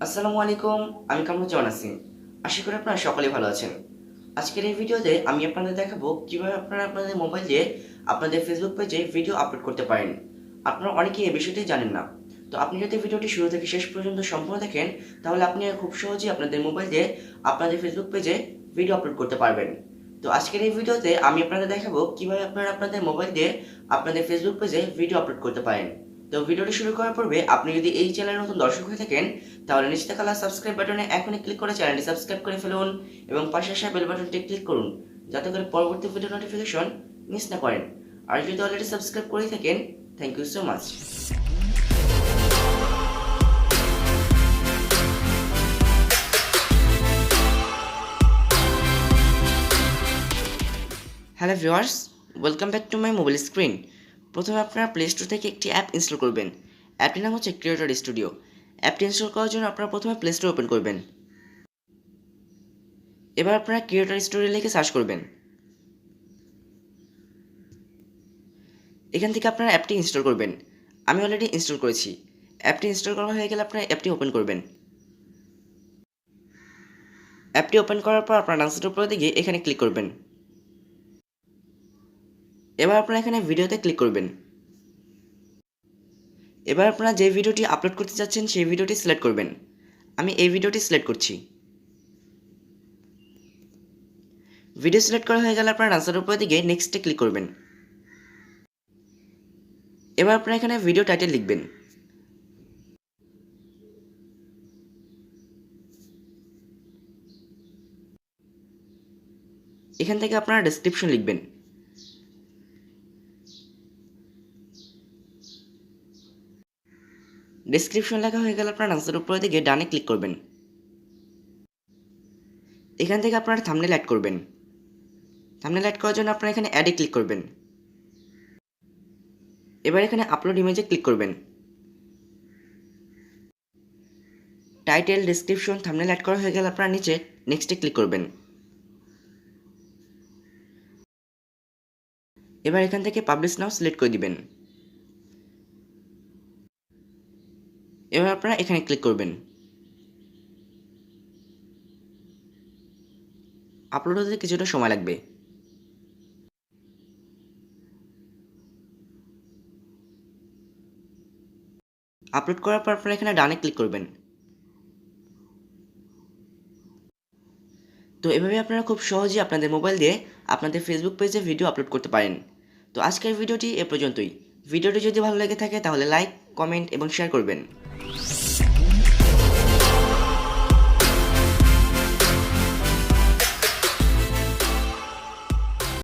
আসসালামু আলাইকুম। আমি কামরুজ্জামান আছি। আশা করি আপনারা সকলেই ভালো আছেন। আজকের এই ভিডিওতে আমি আপনাদের দেখাবো কিভাবে আপনারা আপনাদের মোবাইল দিয়ে আপনাদের ফেসবুক পেজে ভিডিও আপলোড করতে পারেন। আপনারা অনেকেই এই বিষয়টি জানেন না। তো আপনি যদি ভিডিওটি শুরু থেকে শেষ পর্যন্ত সম্পূর্ণ দেখেন, তাহলে আপনি খুব সহজেই আপনাদের মোবাইল দিয়ে আপনাদের ফেসবুক পেজে ভিডিও আপলোড করতে পারবেন। তো আজকের এই ভিডিওতে আমি আপনাদের দেখাবো কিভাবে আপনারা আপনাদের মোবাইল দিয়ে আপনাদের ফেসবুক পেজে ভিডিও আপলোড করতে পারেন। তো ভিডিওটি শুরু করার পূর্বে আপনি যদি এই চ্যানেলের নতুন দর্শক হয়ে থাকেন, তাহলে নিচে থাকা লাল সাবস্ক্রাইব বাটনে এখনই ক্লিক করে চ্যানেলটি সাবস্ক্রাইব করে ফেলুন এবং পাশে আসা বেল বাটনটি ক্লিক করুন, যাতে করে পরবর্তী ভিডিও নোটিফিকেশন মিস না করেন। আর যদি অলরেডি সাবস্ক্রাইব করে থাকেন, thank you so much. Hello viewers, welcome back to my mobile screen. প্রথমে আপনারা প্লে স্টোর থেকে একটি অ্যাপ ইনস্টল করবেন। অ্যাপটির নাম হচ্ছে ক্রিয়েটর স্টুডিও। অ্যাপটি ইনস্টল করার জন্য আপনারা প্রথমে প্লে স্টোর ওপেন করবেন। এবার আপনারা ক্রিয়েটর স্টুডিও লিখে সার্চ করবেন। এখান থেকে আপনারা অ্যাপটি ইনস্টল করবেন। আমি অলরেডি ইনস্টল করেছি। অ্যাপটি ইনস্টল করা হয়ে গেলে আপনারা অ্যাপটি ওপেন করবেন। অ্যাপটি ওপেন করার পর আপনারা ডান সাইডের উপরের দিকে এখানে ক্লিক করবেন। এবার আপনারা এখানে ভিডিওতে ক্লিক করবেন। এবার আপনারা যে ভিডিওটি আপলোড করতে চাচ্ছেন সেই ভিডিওটি সিলেক্ট করবেন। আমি এই ভিডিওটি সিলেক্ট করছি। ভিডিও সিলেক্ট করা হয়ে গেলে আপনারা ডান সাইডের উপরের দিকে নেক্সটে ক্লিক করবেন। এবার আপনারা এখানে ভিডিও টাইটেল লিখবেন। এখান থেকে আপনারা ডেসক্রিপশন লিখবেন। ডেসক্রিপশন লেখা হয়ে গেলে আপনারা ডান সাইডের উপরের দিকে ডানে ক্লিক করবেন। এখান থেকে আপনারা থাম্বনেল অ্যাড করবেন। থাম্বনেল অ্যাড করার জন্য আপনারা এখানে অ্যাডে ক্লিক করবেন। এবার এখানে আপলোড ইমেজে ক্লিক করবেন। টাইটেল, ডেসক্রিপশন, থাম্বনেল অ্যাড করা হয়ে গেলে আপনারা নিচে নেক্সটে ক্লিক করবেন। এবার এখান থেকে পাবলিশ নাও সিলেক্ট করে দিবেন। এবার আপনারা এখানে ক্লিক করবেন। আপলোড হতে কিছুটা সময় লাগবে। আপলোড করার পর আপনারা এখানে ডানে ক্লিক করবেন। তো এভাবে আপনারা খুব সহজেই আপনাদের মোবাইল দিয়ে আপনাদের ফেসবুক পেজে ভিডিও আপলোড করতে পারেন। তো আজকের ভিডিওটি এ পর্যন্তই। ভিডিওটি যদি ভালো লেগে থাকে তাহলে লাইক, কমেন্ট এবং শেয়ার করবেন।